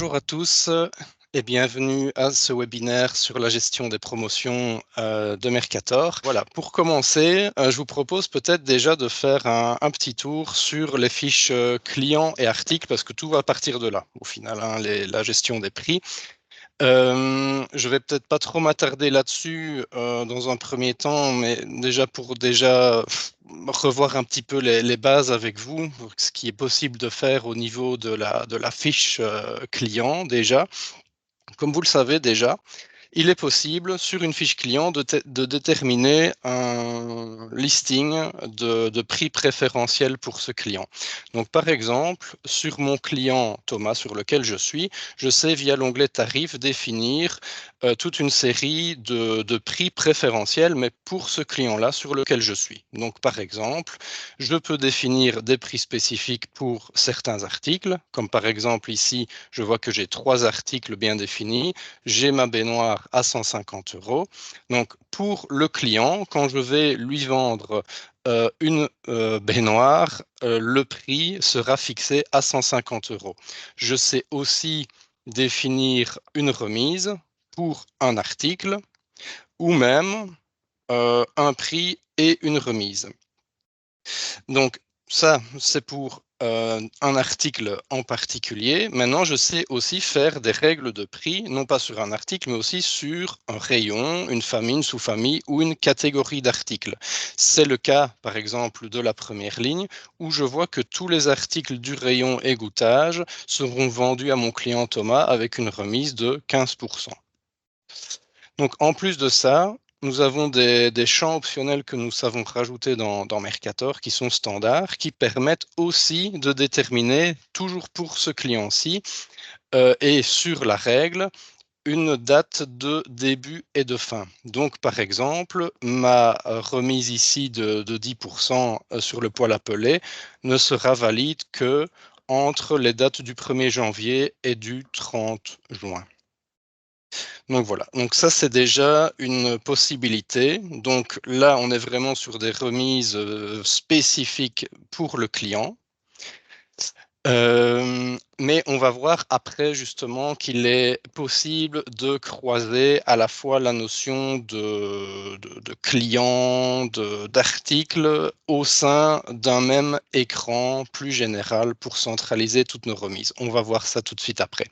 Bonjour à tous et bienvenue à ce webinaire sur la gestion des promotions de Mercator. Voilà, pour commencer, je vous propose peut-être déjà de faire un petit tour sur les fiches clients et articles parce que tout va partir de là au final, hein, la gestion des prix. Je vais peut-être pas trop m'attarder là-dessus dans un premier temps, mais déjà pour revoir un petit peu les bases avec vous, ce qui est possible de faire au niveau de la fiche client déjà. Comme vous le savez déjà, il est possible sur une fiche client de déterminer un listing de prix préférentiels pour ce client. Donc par exemple, sur mon client Thomas sur lequel je sais via l'onglet tarifs définir toute une série de prix préférentiels, mais pour ce client-là sur lequel je suis. Donc par exemple, je peux définir des prix spécifiques pour certains articles, comme par exemple ici, je vois que j'ai 3 articles bien définis. J'ai ma baignoire à 150 €. Donc, pour le client, quand je vais lui vendre une baignoire, le prix sera fixé à 150 €. Je sais aussi définir une remise pour un article ou même un prix et une remise. Donc, ça, c'est pour un article en particulier. Maintenant, je sais aussi faire des règles de prix, non pas sur un article, mais aussi sur un rayon, une famille, une sous-famille ou une catégorie d'articles. C'est le cas, par exemple, de la première ligne, où je vois que tous les articles du rayon égouttage seront vendus à mon client Thomas avec une remise de 15%. Donc, en plus de ça, nous avons des champs optionnels que nous savons rajouter dans Mercator qui sont standards, qui permettent aussi de déterminer, toujours pour ce client-ci, et sur la règle, une date de début et de fin. Donc, par exemple, ma remise ici de 10% sur le poêle à peler ne sera valide que entre les dates du 1er janvier et du 30 juin. Donc voilà, donc ça c'est déjà une possibilité. Donc là, on est vraiment sur des remises spécifiques pour le client. Mais on va voir après justement qu'il est possible de croiser à la fois la notion de client, d'article au sein d'un même écran plus général pour centraliser toutes nos remises. On va voir ça tout de suite après.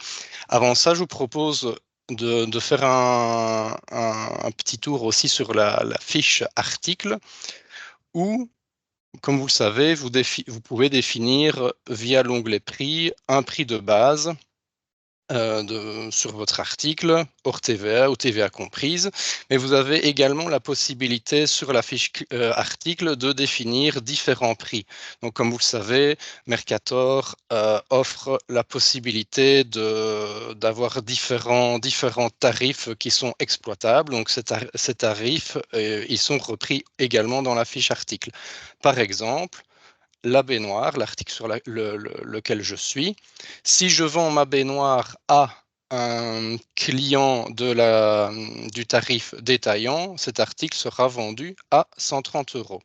Avant ça, je vous propose de faire un petit tour aussi sur la fiche article où, comme vous le savez, vous pouvez définir via l'onglet prix un prix de base sur votre article, hors TVA ou TVA comprise, mais vous avez également la possibilité sur la fiche article de définir différents prix. Donc comme vous le savez, Mercator offre la possibilité d'avoir différents tarifs qui sont exploitables. Donc ces tarifs, ils sont repris également dans la fiche article. Par exemple, la baignoire, l'article sur lequel je suis. Si je vends ma baignoire à un client du tarif détaillant, cet article sera vendu à 130 €.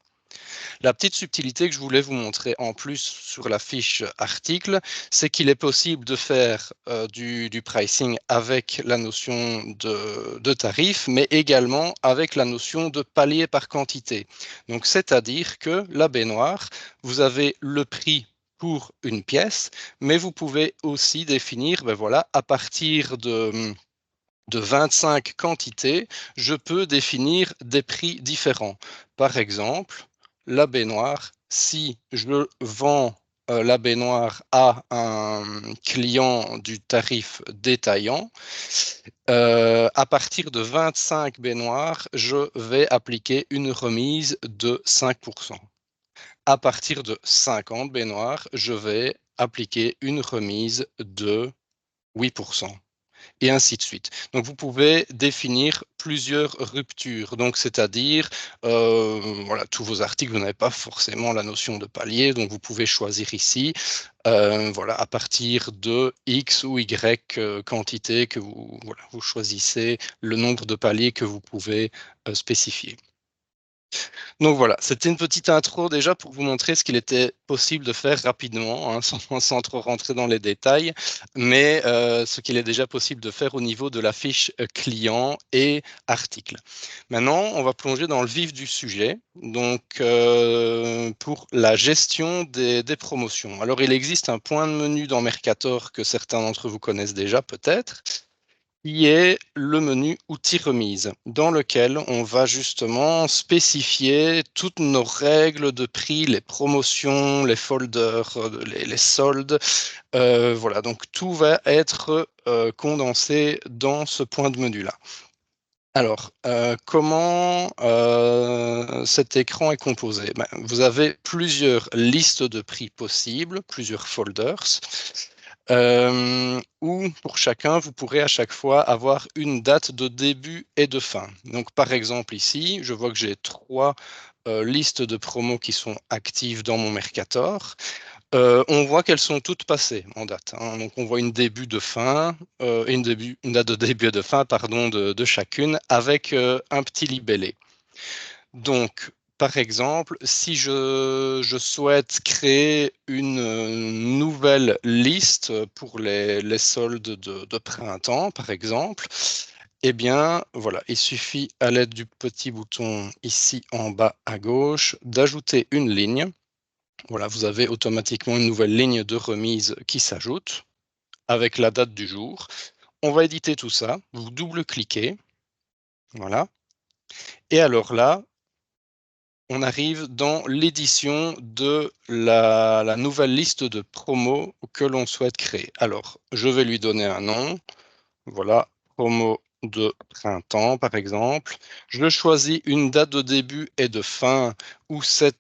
La petite subtilité que je voulais vous montrer en plus sur la fiche article, c'est qu'il est possible de faire du pricing avec la notion de tarif, mais également avec la notion de palier par quantité. Donc, c'est-à-dire que la baignoire, vous avez le prix pour une pièce, mais vous pouvez aussi définir, ben voilà, à partir de 25 quantités, je peux définir des prix différents. Par exemple, la baignoire, si je vends la baignoire à un client du tarif détaillant, à partir de 25 baignoires, je vais appliquer une remise de 5%. À partir de 50 baignoires, je vais appliquer une remise de 8%. Et ainsi de suite. Donc, vous pouvez définir plusieurs ruptures. Donc, c'est-à-dire, voilà, tous vos articles, vous n'avez pas forcément la notion de palier, donc vous pouvez choisir ici, voilà, à partir de X ou Y quantité que vous choisissez le nombre de paliers que vous pouvez spécifier. Donc voilà, c'était une petite intro déjà pour vous montrer ce qu'il était possible de faire rapidement, hein, sans trop rentrer dans les détails, mais ce qu'il est déjà possible de faire au niveau de la fiche client et article. Maintenant, on va plonger dans le vif du sujet, donc pour la gestion des promotions. Alors, il existe un point de menu dans Mercator que certains d'entre vous connaissent déjà peut-être, qui est le menu outils remise, dans lequel on va justement spécifier toutes nos règles de prix, les promotions, les folders, les soldes. Voilà, donc tout va être condensé dans ce point de menu-là. Alors, comment cet écran est composé? Ben, vous avez plusieurs listes de prix possibles, plusieurs folders, où pour chacun, vous pourrez à chaque fois avoir une date de début et de fin. Donc, par exemple, ici, je vois que j'ai 3 listes de promos qui sont actives dans mon Mercator. On voit qu'elles sont toutes passées en date, hein. Donc, on voit une début de fin, une date de début et de fin, pardon, de chacune, avec un petit libellé. Donc, par exemple, si je souhaite créer une nouvelle liste pour les soldes de printemps, par exemple, eh bien, voilà, il suffit à l'aide du petit bouton ici en bas à gauche d'ajouter une ligne. Voilà, vous avez automatiquement une nouvelle ligne de remise qui s'ajoute avec la date du jour. On va éditer tout ça, vous double-cliquez, voilà. Et alors là, on arrive dans l'édition de la nouvelle liste de promos que l'on souhaite créer. Alors, je vais lui donner un nom. Voilà, promo de printemps, par exemple. Je choisis une date de début et de fin où cette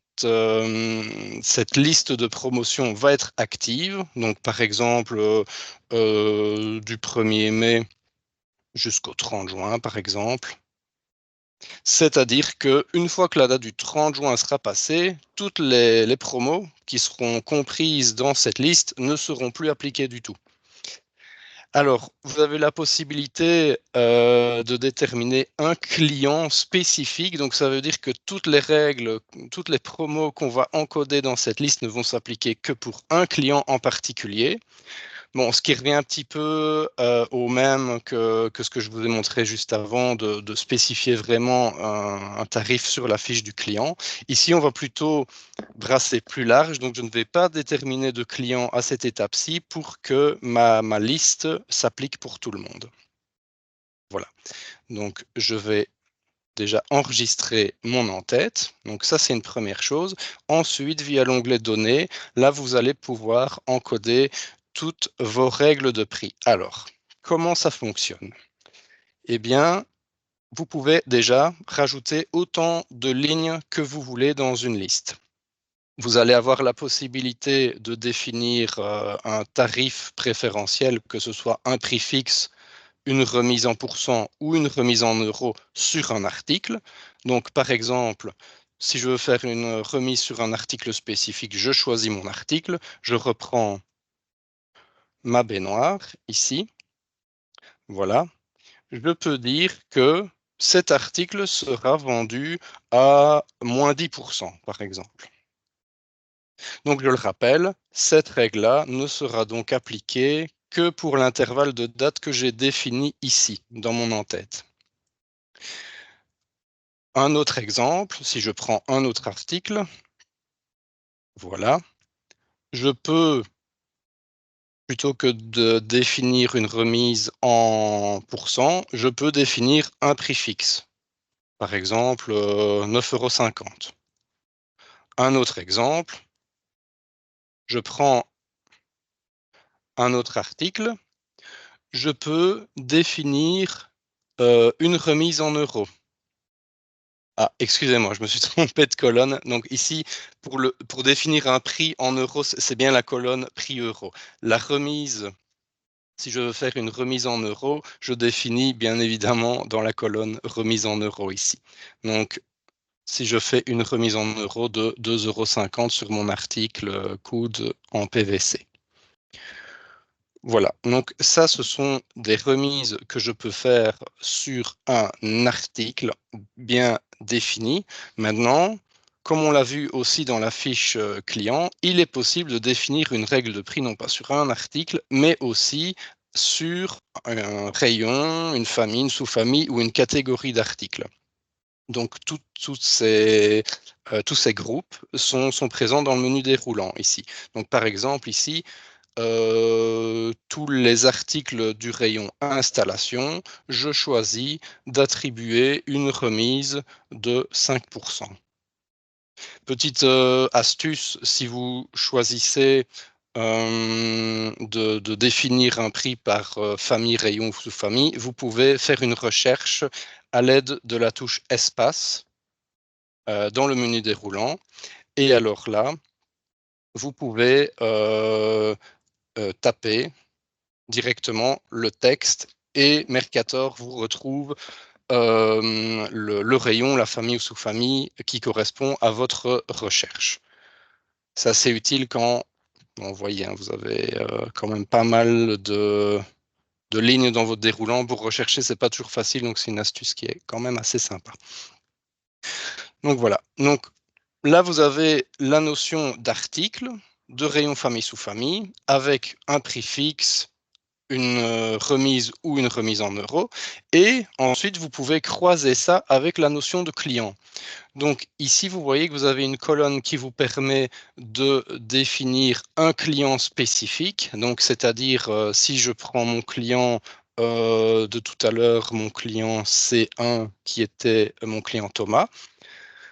liste de promotion va être active. Donc, par exemple, du 1er mai jusqu'au 30 juin, par exemple. C'est-à-dire qu'une fois que la date du 30 juin sera passée, toutes les promos qui seront comprises dans cette liste ne seront plus appliquées du tout. Alors, vous avez la possibilité de déterminer un client spécifique. Donc, ça veut dire que toutes les règles, toutes les promos qu'on va encoder dans cette liste ne vont s'appliquer que pour un client en particulier. Bon, ce qui revient un petit peu au même que ce que je vous ai montré juste avant, de spécifier vraiment un tarif sur la fiche du client. Ici, on va plutôt brasser plus large, donc je ne vais pas déterminer de client à cette étape-ci pour que ma liste s'applique pour tout le monde. Voilà, donc je vais déjà enregistrer mon en-tête. Donc ça, c'est une première chose. Ensuite, via l'onglet Données, là, vous allez pouvoir encoder toutes vos règles de prix. Alors, comment ça fonctionne? Eh bien, vous pouvez déjà rajouter autant de lignes que vous voulez dans une liste. Vous allez avoir la possibilité de définir un tarif préférentiel, que ce soit un prix fixe, une remise en pourcent ou une remise en euros sur un article. Donc, par exemple, si je veux faire une remise sur un article spécifique, je choisis mon article, je reprends ma baignoire ici. Voilà. Je peux dire que cet article sera vendu à moins 10%, par exemple. Donc, je le rappelle, cette règle-là ne sera donc appliquée que pour l'intervalle de date que j'ai défini ici, dans mon en-tête. Un autre exemple, si je prends un autre article, voilà, je peux, plutôt que de définir une remise en pourcent, je peux définir un prix fixe. Par exemple, 9,50 €. Un autre exemple, je prends un autre article, je peux définir une remise en euros. Ah, excusez-moi, je me suis trompé de colonne. Donc ici, pour définir un prix en euros, c'est bien la colonne prix euro. La remise, si je veux faire une remise en euros, je définis bien évidemment dans la colonne remise en euros ici. Donc, si je fais une remise en euros de 2,50 € sur mon article coude en PVC. Voilà, donc ça, ce sont des remises que je peux faire sur un article bien définie. Maintenant, comme on l'a vu aussi dans la fiche client, il est possible de définir une règle de prix non pas sur un article, mais aussi sur un rayon, une famille, une sous-famille ou une catégorie d'articles. Donc, tous ces groupes sont présents dans le menu déroulant ici. Donc, par exemple, ici, tous les articles du rayon installation, je choisis d'attribuer une remise de 5%. Petite astuce, si vous choisissez de définir un prix par famille, rayon ou sous-famille, vous pouvez faire une recherche à l'aide de la touche espace dans le menu déroulant. Et alors là, vous pouvez taper directement le texte et Mercator vous retrouve le rayon, la famille ou sous-famille qui correspond à votre recherche. C'est assez utile quand, bon, vous voyez, hein, vous avez quand même pas mal de lignes dans votre déroulant. Pour rechercher, c'est pas toujours facile, donc c'est une astuce qui est quand même assez sympa. Donc voilà. Donc là, vous avez la notion d'article, de rayon famille sous-famille, avec un prix fixe, une remise ou une remise en euros. Et ensuite, vous pouvez croiser ça avec la notion de client. Donc ici, vous voyez que vous avez une colonne qui vous permet de définir un client spécifique. Donc, c'est-à-dire, si je prends mon client de tout à l'heure, mon client C1 qui était mon client Thomas,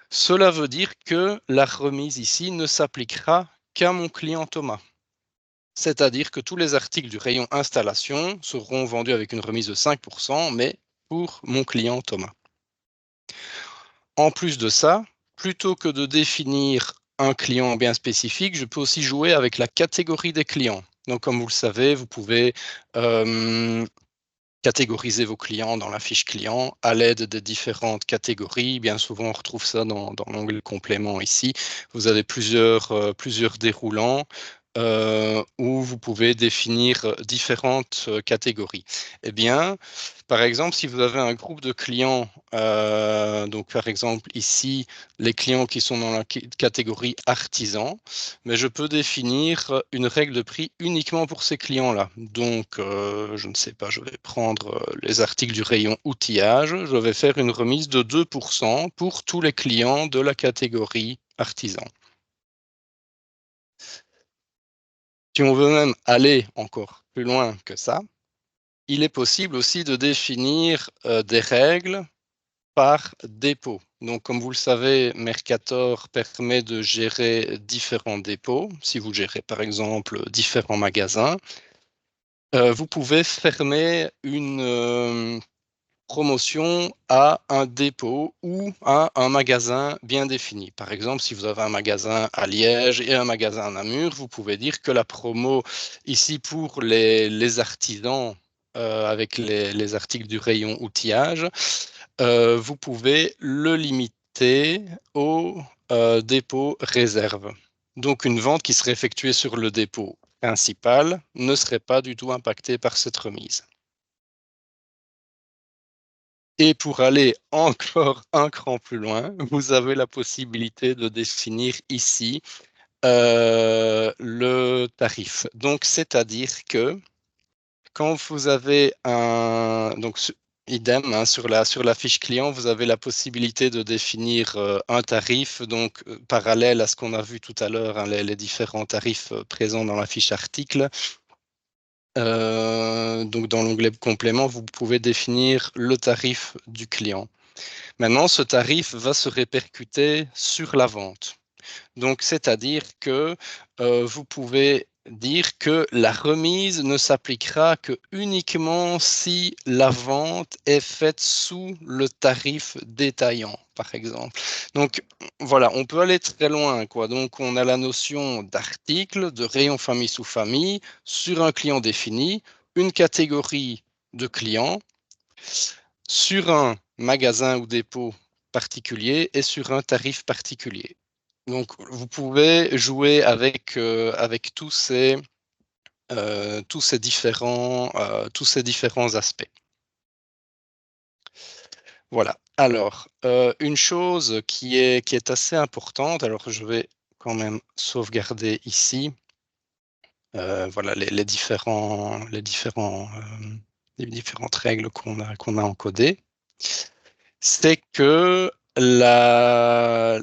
cela veut dire que la remise ici ne s'appliquera qu'à mon client Thomas. C'est-à-dire que tous les articles du rayon installation seront vendus avec une remise de 5%, mais pour mon client Thomas. En plus de ça, plutôt que de définir un client bien spécifique, je peux aussi jouer avec la catégorie des clients. Donc, comme vous le savez, vous pouvez catégoriser vos clients dans la fiche client à l'aide des différentes catégories. Bien souvent, on retrouve ça dans l'onglet complément ici. Vous avez plusieurs déroulants où vous pouvez définir différentes catégories. Eh bien, par exemple, si vous avez un groupe de clients, donc par exemple ici, les clients qui sont dans la catégorie artisan, mais je peux définir une règle de prix uniquement pour ces clients-là. Donc, je ne sais pas, je vais prendre les articles du rayon outillage, je vais faire une remise de 2% pour tous les clients de la catégorie artisan. Si on veut même aller encore plus loin que ça, il est possible aussi de définir des règles par dépôt. Donc, comme vous le savez, Mercator permet de gérer différents dépôts. Si vous gérez, par exemple, différents magasins, vous pouvez fermer une promotion à un dépôt ou à un magasin bien défini. Par exemple, si vous avez un magasin à Liège et un magasin à Namur, vous pouvez dire que la promo ici pour les artisans avec les articles du rayon outillage, vous pouvez le limiter au dépôt réserve. Donc une vente qui serait effectuée sur le dépôt principal ne serait pas du tout impactée par cette remise. Et pour aller encore un cran plus loin, vous avez la possibilité de définir ici le tarif. Donc, c'est-à-dire que quand vous avez donc idem, hein, sur la fiche client, vous avez la possibilité de définir un tarif, donc parallèle à ce qu'on a vu tout à l'heure, hein, les différents tarifs présents dans la fiche article. Donc dans l'onglet complément, vous pouvez définir le tarif du client. Maintenant, ce tarif va se répercuter sur la vente. Donc, c'est-à-dire que vous pouvez dire que la remise ne s'appliquera que uniquement si la vente est faite sous le tarif détaillant, par exemple. Donc, voilà, on peut aller très loin, quoi. Donc, on a la notion d'article, de rayon famille sous famille, sur un client défini, une catégorie de clients, sur un magasin ou dépôt particulier et sur un tarif particulier. Donc, vous pouvez jouer avec tous ces différents aspects. Voilà. Alors, une chose qui est assez importante, alors je vais quand même sauvegarder ici, voilà les différentes règles qu'on a encodées. C'est que la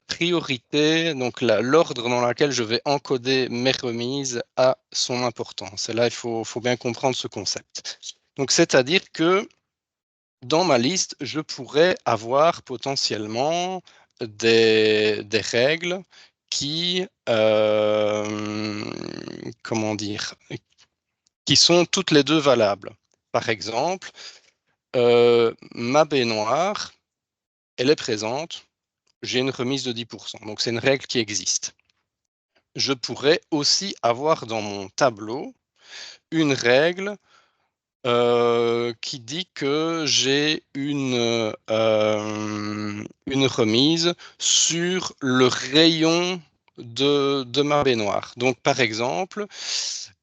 priorité, donc l'ordre dans lequel je vais encoder mes remises a son importance. Et là, il faut bien comprendre ce concept. Donc, c'est-à-dire que dans ma liste, je pourrais avoir potentiellement des règles qui, comment dire, qui sont toutes les deux valables. Par exemple, ma baignoire, elle est présente, j'ai une remise de 10%. Donc, c'est une règle qui existe. Je pourrais aussi avoir dans mon tableau une règle qui dit que j'ai une remise sur le rayon de ma baignoire. Donc, par exemple,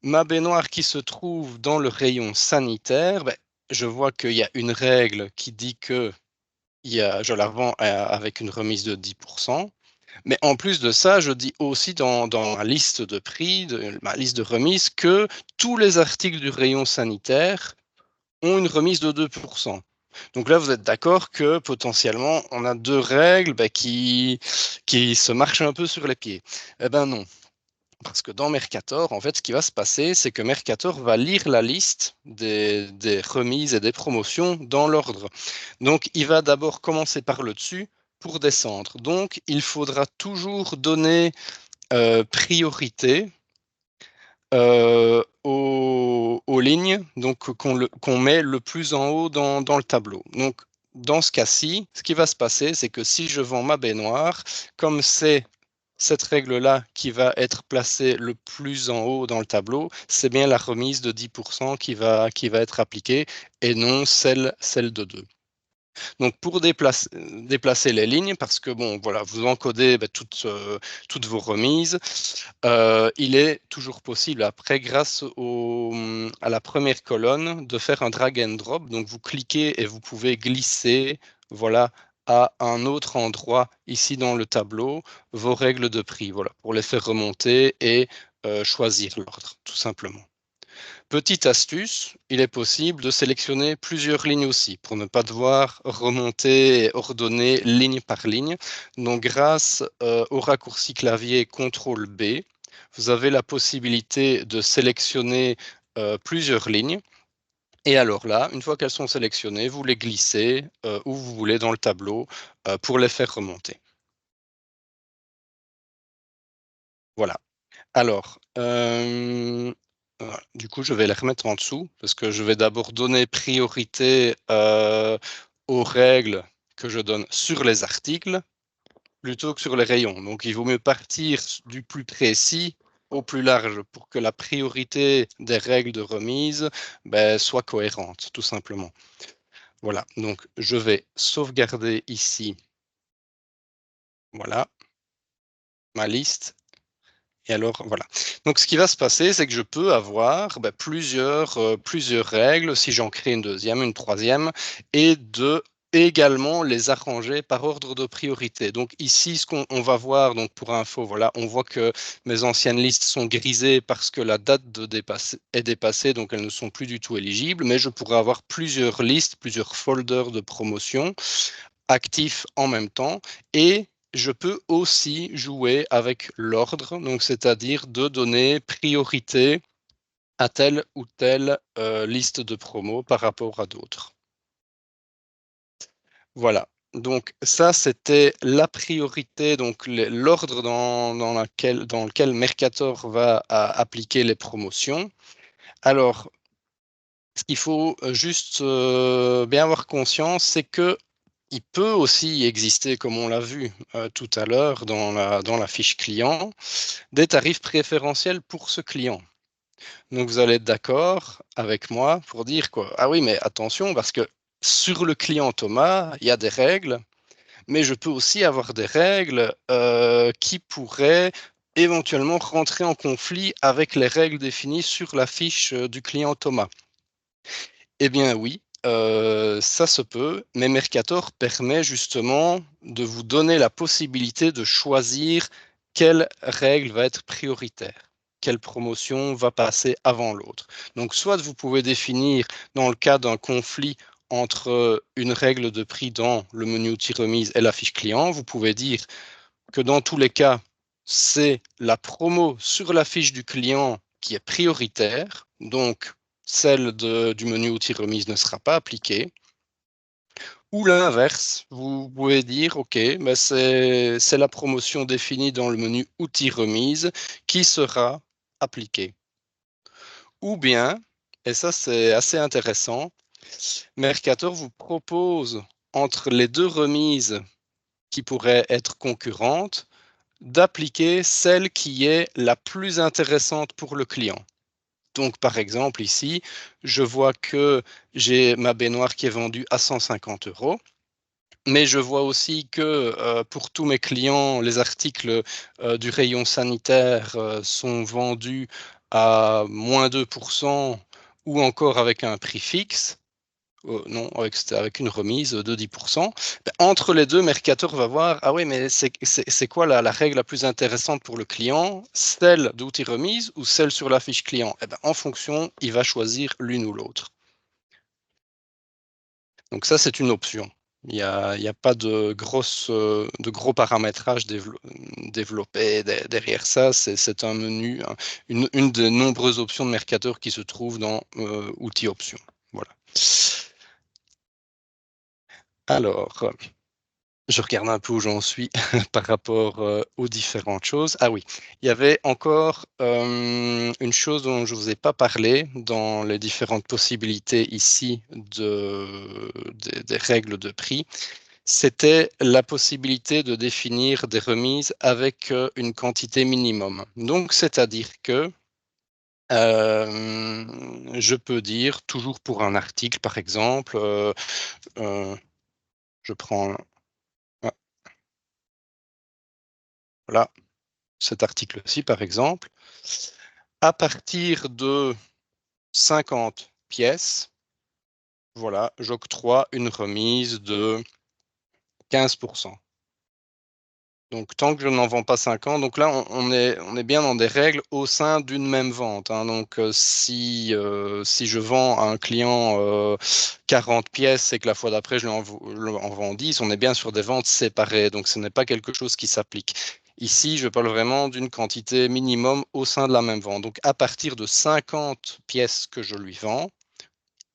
ma baignoire qui se trouve dans le rayon sanitaire, ben, je vois qu'il y a une règle qui dit que je la vends avec une remise de 10%. Mais en plus de ça, je dis aussi dans ma liste de prix, ma liste de remises, que tous les articles du rayon sanitaire ont une remise de 2%. Donc là, vous êtes d'accord que potentiellement, on a deux règles qui se marchent un peu sur les pieds. Eh ben non. Parce que dans Mercator, en fait, ce qui va se passer, c'est que Mercator va lire la liste des remises et des promotions dans l'ordre. Donc, il va d'abord commencer par le dessus pour descendre. Donc, il faudra toujours donner priorité aux lignes donc, qu'on met le plus en haut dans le tableau. Donc, dans ce cas-ci, ce qui va se passer, c'est que si je vends ma baignoire, comme c'est cette règle-là qui va être placée le plus en haut dans le tableau, c'est bien la remise de 10% qui va être appliquée et non celle de 2. Donc pour déplacer les lignes, parce que bon, voilà, vous encodez toutes vos remises, il est toujours possible après, grâce à la première colonne, de faire un drag and drop. Donc vous cliquez et vous pouvez glisser, voilà, à un autre endroit ici dans le tableau vos règles de prix, voilà, pour les faire remonter et choisir l'ordre, tout simplement. Petite astuce, il est possible de sélectionner plusieurs lignes aussi pour ne pas devoir remonter et ordonner ligne par ligne. Donc grâce au raccourci clavier CTRL B, vous avez la possibilité de sélectionner plusieurs lignes. Et alors là, une fois qu'elles sont sélectionnées, vous les glissez où vous voulez dans le tableau pour les faire remonter. Voilà. Alors, voilà. Du coup, je vais les remettre en dessous parce que je vais d'abord donner priorité aux règles que je donne sur les articles plutôt que sur les rayons. Donc, il vaut mieux partir du plus précis au plus large pour que la priorité des règles de remise soit cohérente, tout simplement. Voilà, donc je vais sauvegarder ici, voilà, ma liste. Et alors, voilà. Donc, ce qui va se passer, c'est que je peux avoir plusieurs règles, si j'en crée une deuxième, une troisième, et également les arranger par ordre de priorité. Donc ici, ce qu'on va voir, donc pour info, voilà, on voit que mes anciennes listes sont grisées parce que la date est dépassée, donc elles ne sont plus du tout éligibles, mais je pourrais avoir plusieurs listes, plusieurs folders de promotion actifs en même temps, et je peux aussi jouer avec l'ordre, donc c'est-à-dire de donner priorité à telle ou telle liste de promo par rapport à d'autres. Voilà. Donc ça, c'était la priorité, donc l'ordre dans lequel Mercator va appliquer les promotions. Alors, ce qu'il faut juste bien avoir conscience, c'est que il peut aussi exister, comme on l'a vu tout à l'heure dans la fiche client, des tarifs préférentiels pour ce client. Donc vous allez être d'accord avec moi pour dire quoi? Ah oui, mais attention, parce que sur le client Thomas, il y a des règles, mais je peux aussi avoir des règles qui pourraient éventuellement rentrer en conflit avec les règles définies sur la fiche du client Thomas. Eh bien oui, ça se peut, mais Mercator permet justement de vous donner la possibilité de choisir quelle règle va être prioritaire, quelle promotion va passer avant l'autre. Donc, soit vous pouvez définir, dans le cas d'un conflit entre une règle de prix dans le menu outil remise et la fiche client, vous pouvez dire que dans tous les cas, c'est la promo sur la fiche du client qui est prioritaire, donc celle du menu outil remise ne sera pas appliquée. Ou l'inverse, vous pouvez dire, OK, ben c'est la promotion définie dans le menu outils remise qui sera appliquée. Ou bien, et ça c'est assez intéressant, Mercator vous propose entre les deux remises qui pourraient être concurrentes, d'appliquer celle qui est la plus intéressante pour le client. Donc, par exemple, ici, je vois que j'ai ma baignoire qui est vendue à 150 €, mais je vois aussi que pour tous mes clients, les articles du rayon sanitaire sont vendus à moins 2% ou encore avec un prix fixe. Non, avec une remise de 10%. Entre les deux, Mercator va voir, ah oui, mais c'est quoi la règle la plus intéressante pour le client, celle d'outil remise ou celle sur la fiche client? Eh ben, en fonction, il va choisir l'une ou l'autre. Donc ça, c'est une option. Il n'y a pas de gros paramétrage développé derrière ça. C'est un menu, une des nombreuses options de Mercator qui se trouve dans outils options. Voilà. Alors, je regarde un peu où j'en suis par rapport aux différentes choses. Ah oui, il y avait encore une chose dont je ne vous ai pas parlé dans les différentes possibilités ici des règles de prix. C'était la possibilité de définir des remises avec une quantité minimum. Donc, c'est-à-dire que je peux dire, toujours pour un article par exemple, je prends voilà, cet article-ci, par exemple, à partir de 50 pièces, voilà, j'octroie une remise de 15%. Donc, tant que je n'en vends pas 50, donc là, on est bien dans des règles au sein d'une même vente. Hein. Donc, si je vends à un client 40 pièces et que la fois d'après, je lui en vends 10, on est bien sur des ventes séparées. Donc, ce n'est pas quelque chose qui s'applique. Ici, je parle vraiment d'une quantité minimum au sein de la même vente. Donc, à partir de 50 pièces que je lui vends,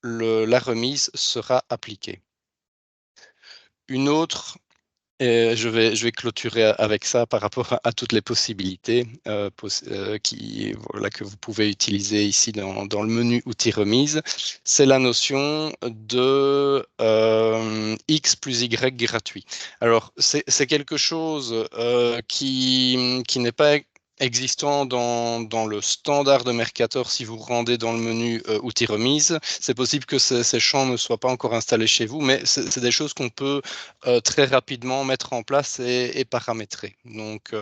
la remise sera appliquée. Une autre je vais clôturer avec ça par rapport à toutes les possibilités voilà, que vous pouvez utiliser ici dans le menu outils remise. C'est la notion de X plus Y gratuit. Alors, c'est quelque chose qui n'est pas existant dans le standard de Mercator si vous rendez dans le menu outils remise. C'est possible que ces champs ne soient pas encore installés chez vous, mais c'est des choses qu'on peut très rapidement mettre en place et paramétrer. Donc,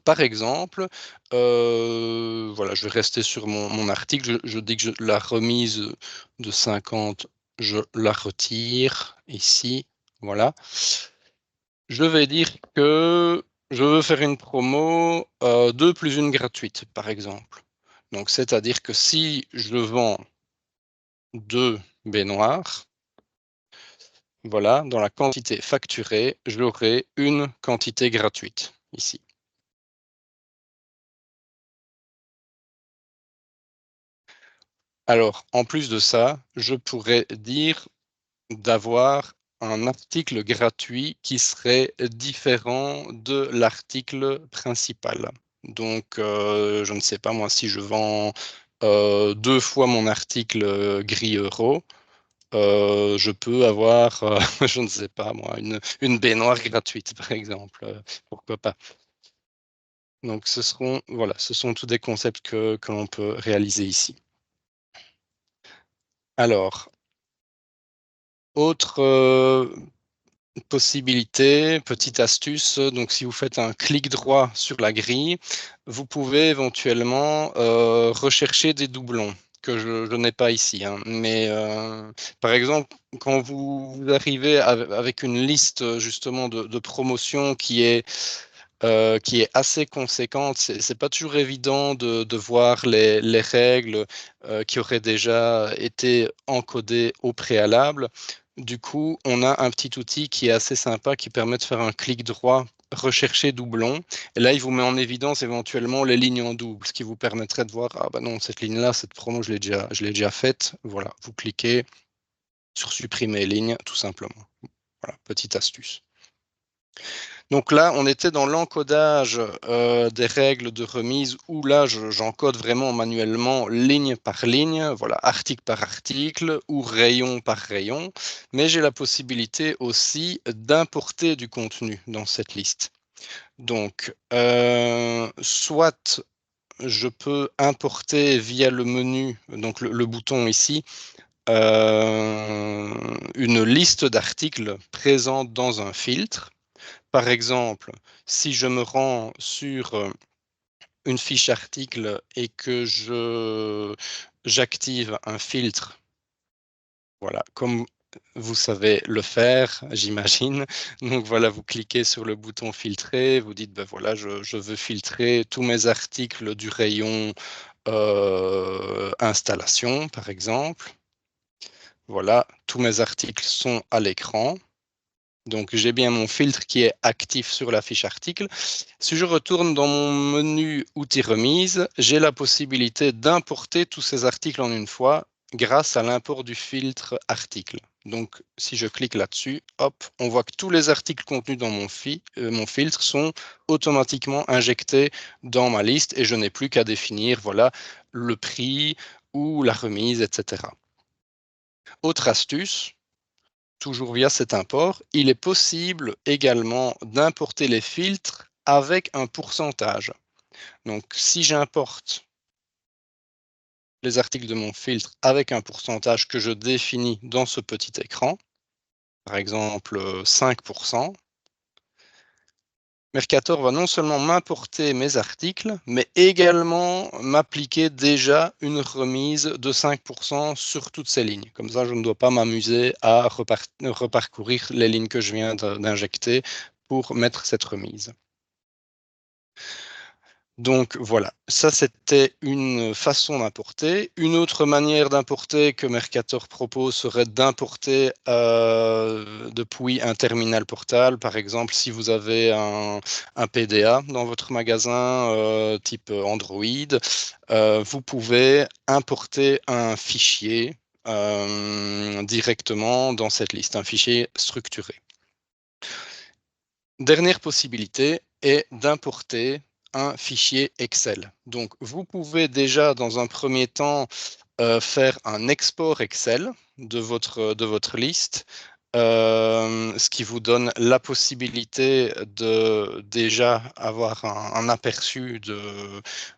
par exemple, voilà, je vais rester sur mon article. Je dis que la remise de 50, je la retire ici. Voilà. Je vais dire que je veux faire une promo 2 plus 1 gratuite, par exemple. Donc, c'est-à-dire que si je vends 2 baignoires, voilà, dans la quantité facturée, j'aurai une quantité gratuite ici. Alors, en plus de ça, je pourrais dire d'avoir un article gratuit qui serait différent de l'article principal. Donc, je ne sais pas moi si je vends 2 fois mon article gris euro, je peux avoir, je ne sais pas moi, une baignoire gratuite par exemple, pourquoi pas. Donc voilà, ce sont tous des concepts que l'on peut réaliser ici. Alors, autre possibilité, petite astuce, donc si vous faites un clic droit sur la grille, vous pouvez éventuellement rechercher des doublons que je n'ai pas ici, hein. Mais par exemple, quand vous arrivez avec une liste justement de promotions qui est assez conséquente, c'est pas toujours évident de voir les règles qui auraient déjà été encodées au préalable. Du coup, on a un petit outil qui est assez sympa qui permet de faire un clic droit, rechercher doublon. Et là, il vous met en évidence éventuellement les lignes en double, ce qui vous permettrait de voir, ah bah non, cette ligne-là, cette promo, je l'ai déjà faite. Voilà, vous cliquez sur supprimer ligne, tout simplement. Voilà, petite astuce. Donc là, on était dans l'encodage des règles de remise où là, j'encode vraiment manuellement ligne par ligne, voilà, article par article ou rayon par rayon. Mais j'ai la possibilité aussi d'importer du contenu dans cette liste. Donc, soit je peux importer via le menu, donc le bouton ici, une liste d'articles présente dans un filtre. Par exemple, si je me rends sur une fiche article et que j'active un filtre, voilà, comme vous savez le faire, j'imagine. Donc voilà, vous cliquez sur le bouton filtrer, vous dites, ben voilà, je veux filtrer tous mes articles du rayon installation, par exemple. Voilà, tous mes articles sont à l'écran. Donc, j'ai bien mon filtre qui est actif sur la fiche article. Si je retourne dans mon menu outils remise, j'ai la possibilité d'importer tous ces articles en une fois grâce à l'import du filtre article. Donc, si je clique là-dessus, hop, on voit que tous les articles contenus dans mon filtre sont automatiquement injectés dans ma liste et je n'ai plus qu'à définir, voilà, le prix ou la remise, etc. Autre astuce, toujours via cet import, il est possible également d'importer les filtres avec un pourcentage. Donc, si j'importe les articles de mon filtre avec un pourcentage que je définis dans ce petit écran, par exemple 5%, Mercator va non seulement m'importer mes articles, mais également m'appliquer déjà une remise de 5% sur toutes ces lignes. Comme ça, je ne dois pas m'amuser à reparcourir les lignes que je viens d'injecter pour mettre cette remise. Donc voilà, ça c'était une façon d'importer. Une autre manière d'importer que Mercator propose serait d'importer depuis un terminal portal. Par exemple, si vous avez un PDA dans votre magasin type Android, vous pouvez importer un fichier directement dans cette liste, un fichier structuré. Dernière possibilité est d'importer un fichier Excel. Donc, vous pouvez déjà, dans un premier temps, faire un export Excel de votre liste, ce qui vous donne la possibilité de déjà avoir un aperçu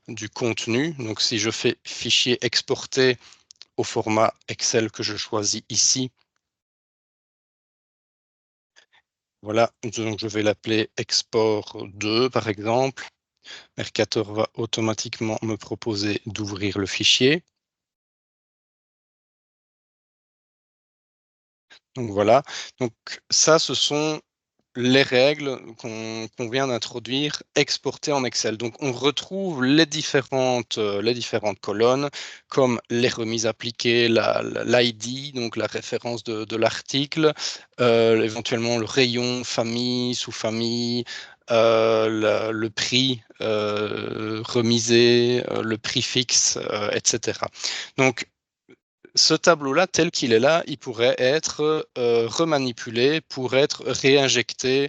du contenu. Donc, si je fais fichier exporté au format Excel que je choisis ici, voilà, donc je vais l'appeler export 2 par exemple. Mercator va automatiquement me proposer d'ouvrir le fichier. Donc voilà, donc ça ce sont les règles qu'on vient d'introduire exportées en Excel. Donc on retrouve les différentes colonnes comme les remises appliquées, l'ID, donc la référence de l'article, éventuellement le rayon, famille, sous-famille, le prix remisé, le prix fixe, etc. Donc ce tableau-là, tel qu'il est là, il pourrait être remanipulé pour être réinjecté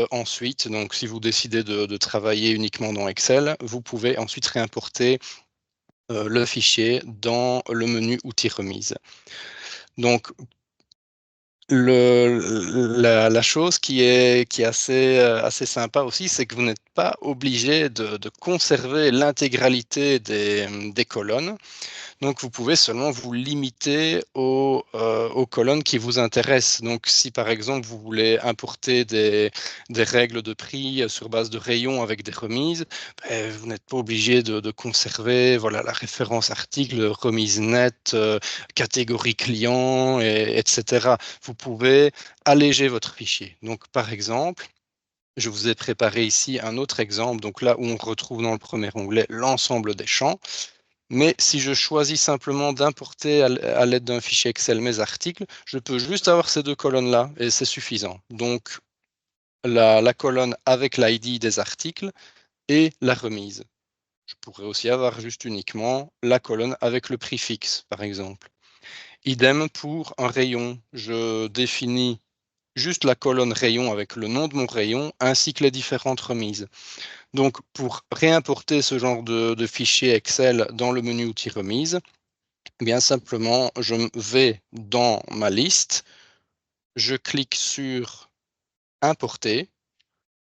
ensuite. Donc, si vous décidez de travailler uniquement dans Excel, vous pouvez ensuite réimporter le fichier dans le menu outils remise. Donc, La chose qui est assez sympa aussi, c'est que vous n'êtes pas obligé de conserver l'intégralité des colonnes. Donc, vous pouvez seulement vous limiter aux colonnes qui vous intéressent. Donc, si par exemple, vous voulez importer des règles de prix sur base de rayons avec des remises, ben, vous n'êtes pas obligé de conserver voilà, la référence article, remise nette, catégorie client, etc. Vous pouvez alléger votre fichier. Donc, par exemple, je vous ai préparé ici un autre exemple, donc là où on retrouve dans le premier onglet l'ensemble des champs. Mais si je choisis simplement d'importer à l'aide d'un fichier Excel mes articles, je peux juste avoir ces deux colonnes-là et c'est suffisant. Donc, la colonne avec l'ID des articles et la remise. Je pourrais aussi avoir juste uniquement la colonne avec le prix fixe, par exemple. Idem pour un rayon. Je définis juste la colonne rayon avec le nom de mon rayon ainsi que les différentes remises. Donc, pour réimporter ce genre de fichier Excel dans le menu outils remise, bien simplement, je vais dans ma liste, je clique sur importer.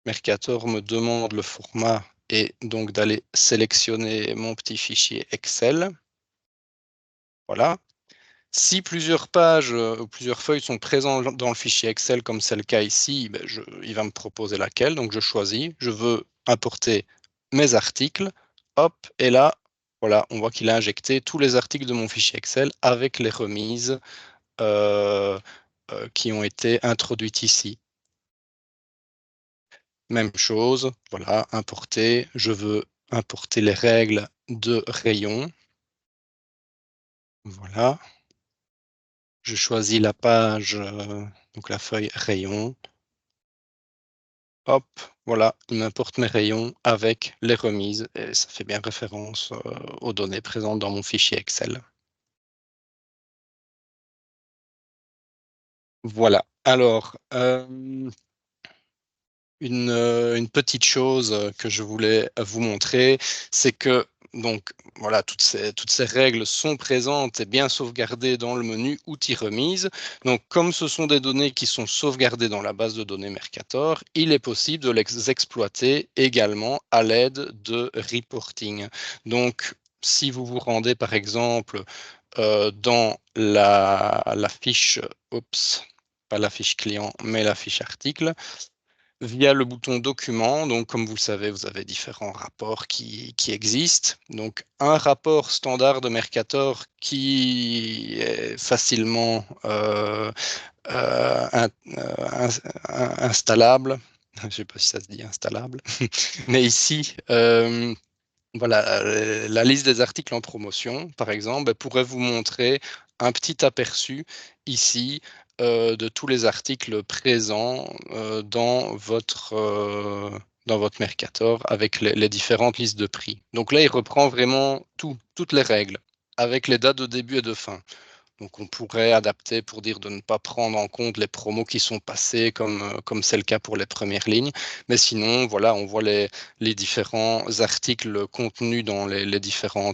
Mercator me demande le format et donc d'aller sélectionner mon petit fichier Excel. Voilà. Si plusieurs pages ou plusieurs feuilles sont présentes dans le fichier Excel, comme c'est le cas ici, ben il va me proposer laquelle. Donc je choisis, je veux importer mes articles. Hop, et là, voilà, on voit qu'il a injecté tous les articles de mon fichier Excel avec les remises qui ont été introduites ici. Même chose, voilà, importer. Je veux importer les règles de rayon. Voilà. Je choisis la page, donc la feuille rayon. Hop, voilà, il m'importe mes rayons avec les remises et ça fait bien référence aux données présentes dans mon fichier Excel. Voilà. Alors, une petite chose que je voulais vous montrer, c'est que donc voilà, toutes ces règles sont présentes et bien sauvegardées dans le menu outils remise. Donc comme ce sont des données qui sont sauvegardées dans la base de données Mercator, il est possible de les exploiter également à l'aide de reporting. Donc si vous vous rendez par exemple dans la fiche, oups, pas la fiche client, mais la fiche article, via le bouton document. Donc, comme vous le savez, vous avez différents rapports qui existent. Donc, un rapport standard de Mercator qui est facilement installable. Je ne sais pas si ça se dit installable. Mais ici, voilà, la liste des articles en promotion, par exemple, pourrait vous montrer un petit aperçu ici de tous les articles présents dans votre Mercator avec les différentes listes de prix. Donc là, il reprend vraiment toutes les règles avec les dates de début et de fin. Donc on pourrait adapter pour dire de ne pas prendre en compte les promos qui sont passés comme c'est le cas pour les premières lignes. Mais sinon, voilà, on voit les différents articles contenus dans les différents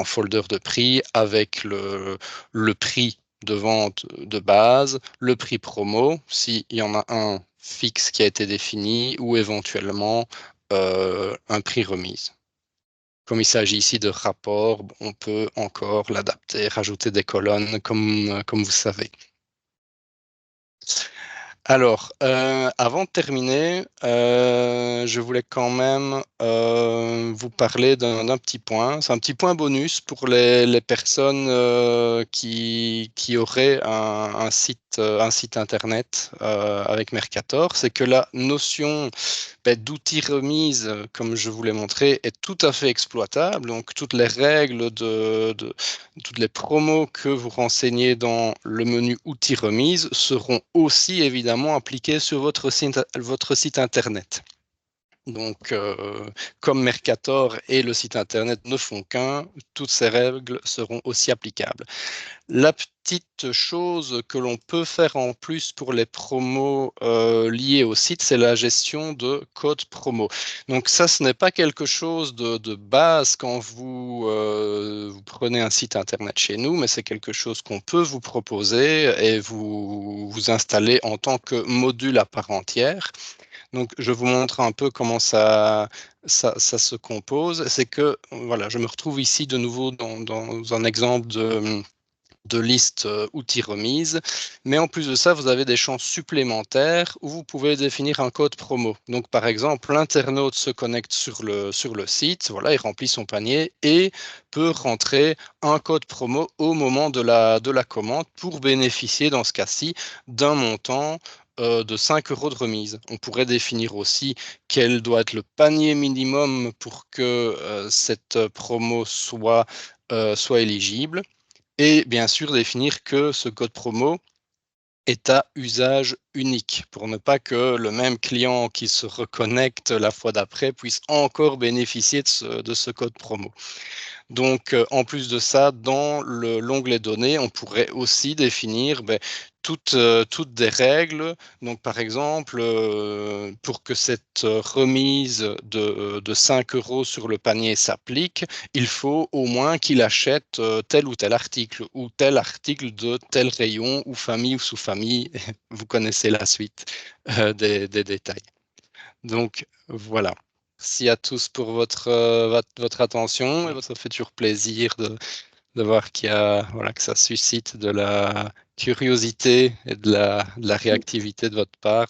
folders de prix avec le prix de vente de base, le prix promo, s'il y en a un fixe qui a été défini ou éventuellement un prix remise. Comme il s'agit ici de rapports, on peut encore l'adapter, rajouter des colonnes comme vous savez. Alors, avant de terminer, je voulais quand même vous parler d'un petit point. C'est un petit point bonus pour les personnes qui auraient un site internet avec Mercator. C'est que la notion d'outils remise, comme je vous l'ai montré, est tout à fait exploitable. Donc, toutes les règles toutes les promos que vous renseignez dans le menu outils remise seront aussi évidemment appliquées sur votre site internet. Donc, comme Mercator et le site internet ne font qu'un, toutes ces règles seront aussi applicables. La petite chose que l'on peut faire en plus pour les promos liés au site, c'est la gestion de codes promo. Donc ça, ce n'est pas quelque chose de base quand vous prenez un site internet chez nous, mais c'est quelque chose qu'on peut vous proposer et vous installer en tant que module à part entière. Donc, je vous montre un peu comment ça se compose. C'est que, voilà, je me retrouve ici de nouveau dans un exemple de liste outils remise. Mais en plus de ça, vous avez des champs supplémentaires où vous pouvez définir un code promo. Donc, par exemple, l'internaute se connecte sur le site, voilà, il remplit son panier et peut rentrer un code promo au moment de la commande pour bénéficier, dans ce cas-ci, d'un montant de 5 euros de remise. On pourrait définir aussi quel doit être le panier minimum pour que cette promo soit éligible. Et bien sûr, définir que ce code promo est à usage unique pour ne pas que le même client qui se reconnecte la fois d'après puisse encore bénéficier de ce code promo. Donc, en plus de ça, dans l'onglet données, on pourrait aussi définir toutes des règles. Donc, par exemple, pour que cette remise de 5 euros sur le panier s'applique, il faut au moins qu'il achète tel ou tel article de tel rayon ou famille ou sous-famille. Vous connaissez la suite des détails. Donc, voilà. Merci à tous pour votre attention et ça fait toujours plaisir de voir voilà, que ça suscite de la curiosité et de la réactivité de votre part.